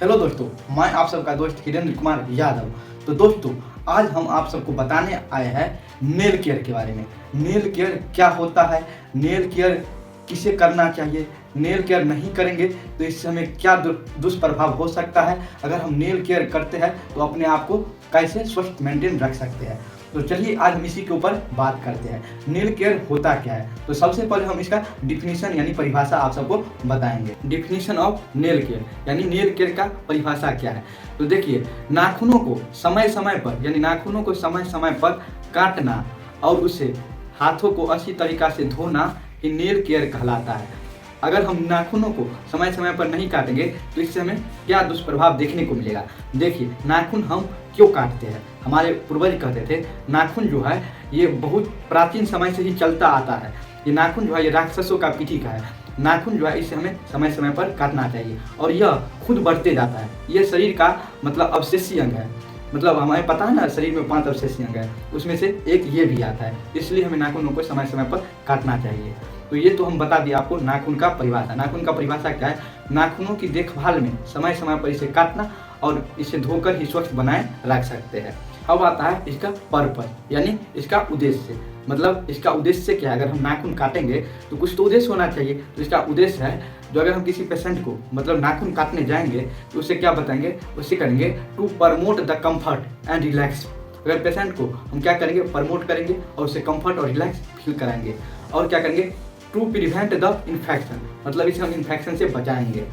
Hello दोस्तों, मैं आप सबका दोस्त हिरेंद्र कुमार यादव। तो दोस्तों, आज हम आप सबको बताने आए हैं नेल केयर के बारे में। नेल केयर क्या होता है, नेल केयर किसे करना चाहिए, नेल केयर नहीं करेंगे तो इससे हमें क्या दुष्प्रभाव हो सकता है, अगर हम नेल केयर करते हैं तो अपने आप को कैसे स्वस्थ मेंटेन रख सकते हैं। तो चलिए आज हम इसी के ऊपर बात करते हैं, नेल केयर होता क्या है। तो सबसे पहले हम इसका डिफिनीशन यानी परिभाषा आप सबको बताएंगे। डिफिनीशन ऑफ नेल केयर यानी नेल केयर का परिभाषा क्या है। तो देखिए, नाखूनों को समय समय पर यानी नाखूनों को समय समय पर काटना और उसे हाथों को अच्छी तरीक़ा से धोना ही नेल केयर कहलाता है। अगर हम नाखूनों को समय समय पर नहीं काटेंगे तो इससे हमें क्या दुष्प्रभाव देखने को मिलेगा। देखिए, नाखून हम क्यों काटते हैं। हमारे पूर्वज कहते थे नाखून जो है ये बहुत प्राचीन समय से ही चलता आता है। ये नाखून जो है ये राक्षसों का पीठी का है। नाखून जो है इसे हमें समय समय पर काटना चाहिए और यह खुद बढ़ते जाता है। ये शरीर का मतलब अवशेषीय अंग है। मतलब हमें पता है ना, शरीर में 5 अवशेषीय अंग है, उसमें से एक ये भी आता है। इसलिए हमें नाखूनों को समय समय पर काटना चाहिए। तो ये तो हम बता दिए आपको नाखून का परिभाषा। नाखून का परिभाषा क्या है, नाखूनों की देखभाल में समय समय पर इसे काटना और इसे धोकर ही स्वच्छ बनाए रख सकते हैं। अब आता है इसका पर्पस यानी इसका उद्देश्य। मतलब इसका उद्देश्य क्या है, अगर हम नाखून काटेंगे तो कुछ तो उद्देश्य होना चाहिए। तो इसका उद्देश्य है, जो अगर हम किसी पेशेंट को मतलब नाखून काटने जाएंगे तो उससे क्या बताएंगे, उससे करेंगे to promote the comfort and relax. अगर पेशेंट को हम क्या करेंगे, प्रमोट करेंगे और उसे कंफर्ट और रिलैक्स फील कराएंगे। और क्या करेंगे, टू प्रिवेंट द इन्फेक्शन, मतलब इसे हम इन्फेक्शन से बचाएंगे।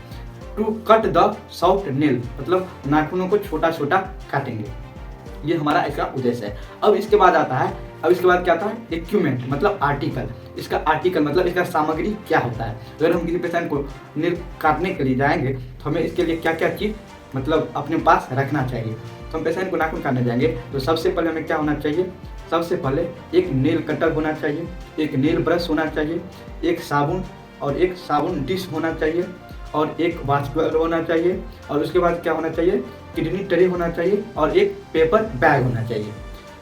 To cut the soft nail, मतलब नाखूनों को छोटा छोटा काटेंगे। ये हमारा इसका उद्देश्य है। अब इसके बाद आता है, क्या आता है, इक्विपमेंट मतलब आर्टिकल। इसका आर्टिकल मतलब इसका सामग्री क्या होता है। अगर हम किसी पेशेंट को नेल काटने के लिए जाएंगे तो हमें इसके लिए क्या क्या चीज़ मतलब अपने पास रखना चाहिए। तो हम पेशेंट को नाखून काटने जाएंगे तो सबसे पहले हमें क्या होना चाहिए, सबसे पहले एक नेल कटर होना चाहिए, एक नेल ब्रश होना चाहिए, एक साबुन और एक साबुन डिश होना चाहिए और एक वाशर होना चाहिए। और उसके बाद क्या होना चाहिए, किडनी ट्रे होना चाहिए और एक पेपर बैग होना चाहिए।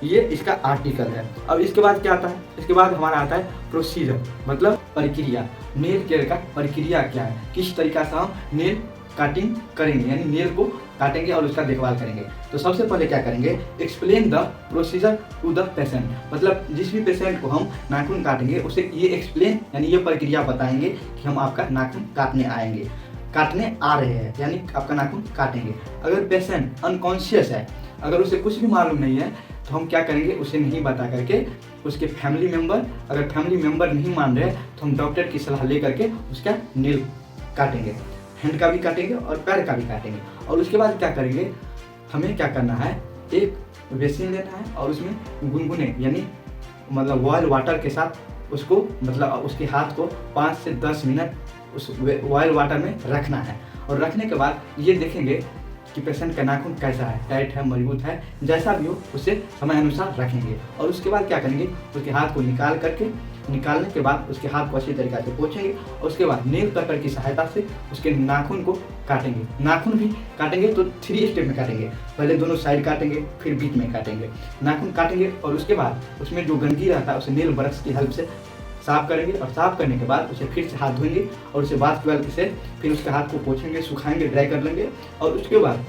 ये इसका आर्टिकल है। अब इसके बाद क्या आता है, इसके बाद हमारा आता है प्रोसीजर मतलब प्रक्रिया। नेल केयर का प्रक्रिया क्या है, किस तरीका से हम नेल काटिंग करेंगे यानी नेल को काटेंगे और उसका देखभाल करेंगे। तो सबसे पहले क्या करेंगे, explain the procedure to the patient. मतलब जिस भी पेशेंट को हम नाखून काटेंगे उसे ये एक्सप्लेन यानी ये प्रक्रिया बताएंगे कि हम आपका नाखून काटने आएंगे, काटने आ रहे हैं यानी आपका नाखून काटेंगे। अगर पेशेंट अनकॉन्शियस है, अगर उसे कुछ भी मालूम नहीं है तो हम क्या करेंगे, उसे नहीं बता करके उसके फैमिली मेम्बर, अगर फैमिली मेम्बर नहीं मान रहे तो हम डॉक्टर की सलाह ले करके उसका नेल काटेंगे। हैंड का भी काटेंगे और पैर का भी काटेंगे। और उसके बाद क्या करेंगे, हमें क्या करना है, एक बेसिन लेना है और उसमें गुनगुने यानी मतलब बॉयल वाटर के साथ उसको मतलब उसके हाथ को 5 से 10 मिनट उस बॉयल वाटर में रखना है। और रखने के बाद ये देखेंगे कि पेशेंट का नाखून कैसा है, टाइट है, मजबूत है, जैसा भी हो उसे समय अनुसार रखेंगे। और उसके बाद क्या करेंगे, उसके हाथ को निकालने के बाद उसके हाथ को अच्छी तरीके से पोंछेंगे और उसके बाद नेल कटर की सहायता से उसके नाखून को काटेंगे। नाखून भी काटेंगे तो 3 स्टेप में काटेंगे, पहले दोनों साइड काटेंगे फिर बीच में काटेंगे। नाखून काटेंगे और उसके बाद उसमें जो गंदगी रहता है उसे नेल ब्रश की हेल्प से साफ करेंगे और साफ करने के बाद उसे फिर से हाथ धोएंगे और उसे वाश ट्वेल्व से फिर उसके हाथ को पोंछेंगे, सुखाएंगे, ड्राई कर लेंगे। और उसके बाद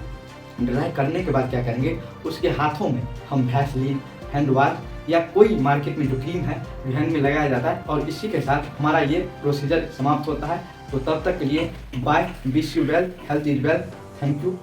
ड्राई करने के बाद क्या करेंगे, उसके हाथों में हम वैसलीन, हैंड वॉश या कोई मार्केट में जो क्रीम है जो हैंड में लगाया जाता है। और इसी के साथ हमारा ये प्रोसीजर समाप्त होता है। तो तब तक के लिए bye, wish you well, health is well, thank you.